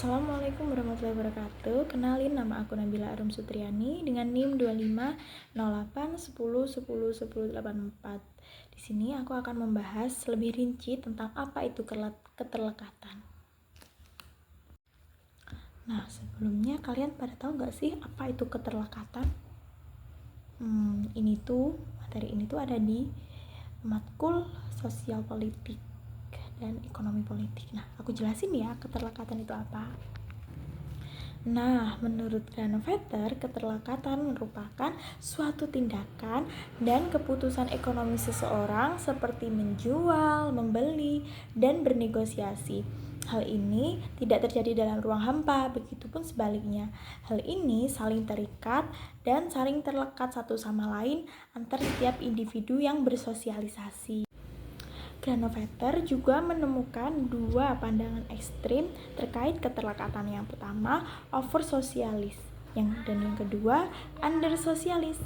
Assalamualaikum warahmatullahi wabarakatuh. Kenalin, nama aku Nabila Arum Sutriani dengan NIM 250810101084. Di sini aku akan membahas lebih rinci tentang apa itu keterlekatan. Nah, sebelumnya kalian pada tahu nggak sih apa itu keterlekatan? Materi ini tuh ada di matkul sosial politik dan ekonomi politik. Nah, aku jelasin ya keterlekatan itu apa. Nah, menurut Granovetter, keterlekatan merupakan suatu tindakan dan keputusan ekonomi seseorang seperti menjual, membeli, dan bernegosiasi. Hal ini tidak terjadi dalam ruang hampa, begitupun sebaliknya. Hal ini saling terikat dan saling terlekat satu sama lain antar setiap individu yang bersosialisasi. Granovetter juga menemukan dua pandangan ekstrim terkait keterlekatan. Yang pertama, over sosialis, dan yang kedua, under sosialis.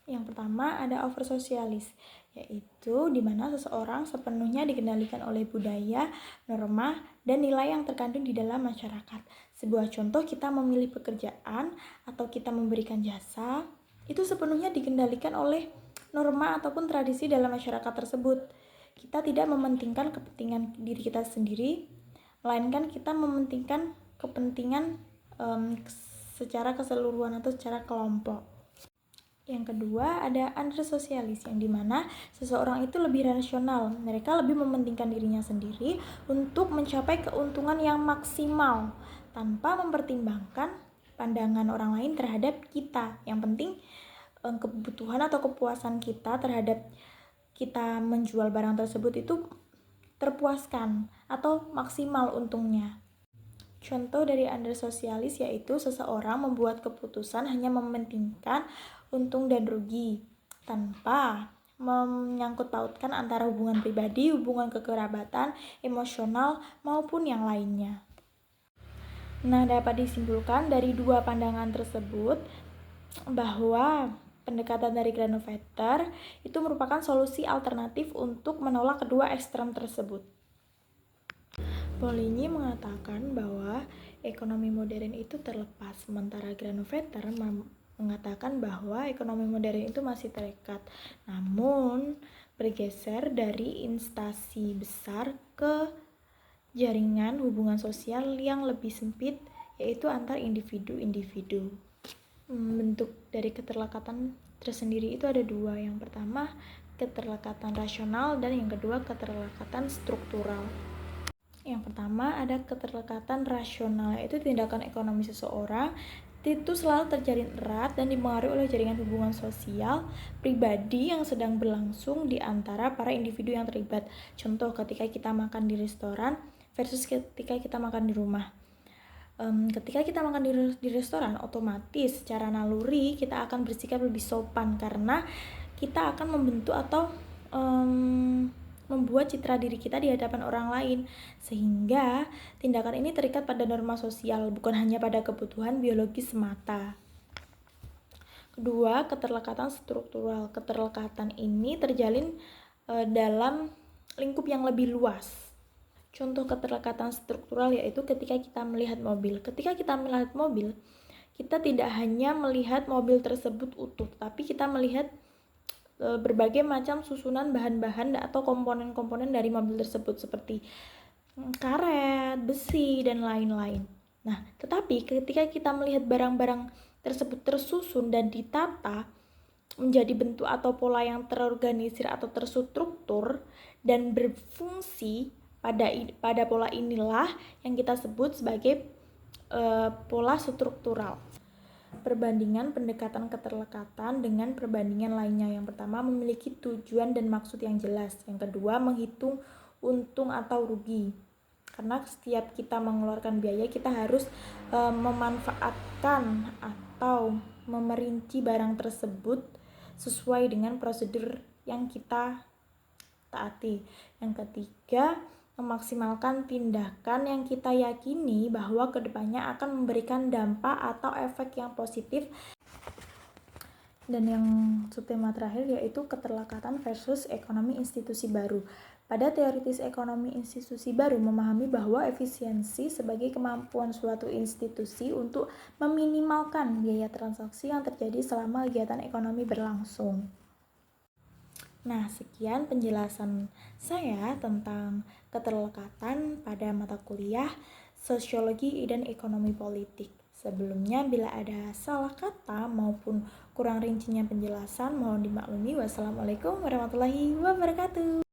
Yang pertama ada over sosialis, yaitu di mana seseorang sepenuhnya dikendalikan oleh budaya, norma, dan nilai yang terkandung di dalam masyarakat. Sebuah contoh, kita memilih pekerjaan atau kita memberikan jasa, itu sepenuhnya dikendalikan oleh norma ataupun tradisi dalam masyarakat tersebut. Kita tidak mementingkan kepentingan diri kita sendiri, melainkan kita mementingkan kepentingan secara keseluruhan atau secara kelompok. Yang kedua ada under sosialis, yang dimana seseorang itu lebih rasional. Mereka lebih mementingkan dirinya sendiri untuk mencapai keuntungan yang maksimal tanpa mempertimbangkan pandangan orang lain terhadap kita. Yang penting kebutuhan atau kepuasan kita terhadap kita menjual barang tersebut itu terpuaskan atau maksimal untungnya. Contoh dari under sosialis yaitu seseorang membuat keputusan hanya mementingkan untung dan rugi tanpa menyangkut pautkan antara hubungan pribadi, hubungan kekerabatan, emosional maupun yang lainnya. Nah, dapat disimpulkan dari dua pandangan tersebut bahwa pendekatan dari Granovetter itu merupakan solusi alternatif untuk menolak kedua ekstrem tersebut. Poligny mengatakan bahwa ekonomi modern itu terlepas, sementara Granovetter mengatakan bahwa ekonomi modern itu masih terikat, namun bergeser dari instansi besar ke jaringan hubungan sosial yang lebih sempit, yaitu antar individu-individu. Bentuk dari keterlekatan tersendiri itu ada dua. Yang pertama, keterlekatan rasional, dan yang kedua, keterlekatan struktural. Yang pertama ada keterlekatan rasional, yaitu tindakan ekonomi seseorang itu selalu terjalin erat dan dipengaruhi oleh jaringan hubungan sosial pribadi yang sedang berlangsung di antara para individu yang terlibat. Contoh, ketika kita makan di restoran versus ketika kita makan di rumah. Ketika kita makan di restoran, otomatis secara naluri kita akan bersikap lebih sopan karena kita akan membentuk atau membuat citra diri kita di hadapan orang lain, sehingga tindakan ini terikat pada norma sosial, bukan hanya pada kebutuhan biologis semata. Kedua, keterlekatan struktural. Keterlekatan ini terjalin dalam lingkup yang lebih luas. Contoh keterlekatan struktural yaitu ketika kita melihat mobil. Ketika kita melihat mobil, kita tidak hanya melihat mobil tersebut utuh, tapi kita melihat berbagai macam susunan bahan-bahan atau komponen-komponen dari mobil tersebut seperti karet, besi, dan lain-lain. Nah, tetapi ketika kita melihat barang-barang tersebut tersusun dan ditata menjadi bentuk atau pola yang terorganisir atau terstruktur dan berfungsi, pada pola inilah yang kita sebut sebagai pola struktural. Perbandingan pendekatan keterlekatan dengan perbandingan lainnya. Yang pertama, memiliki tujuan dan maksud yang jelas. Yang kedua, menghitung untung atau rugi. Karena setiap kita mengeluarkan biaya, kita harus memanfaatkan atau memerinci barang tersebut sesuai dengan prosedur yang kita taati. Yang ketiga, memaksimalkan tindakan yang kita yakini bahwa kedepannya akan memberikan dampak atau efek yang positif. Dan yang subtema terakhir yaitu keterlekatan versus ekonomi institusi baru. Pada teoritis ekonomi institusi baru memahami bahwa efisiensi sebagai kemampuan suatu institusi untuk meminimalkan biaya transaksi yang terjadi selama kegiatan ekonomi berlangsung. Nah, sekian penjelasan saya tentang keterlekatan pada mata kuliah Sosiologi dan Ekonomi Politik. Sebelumnya, bila ada salah kata maupun kurang rincinya penjelasan, mohon dimaklumi. Wassalamualaikum warahmatullahi wabarakatuh.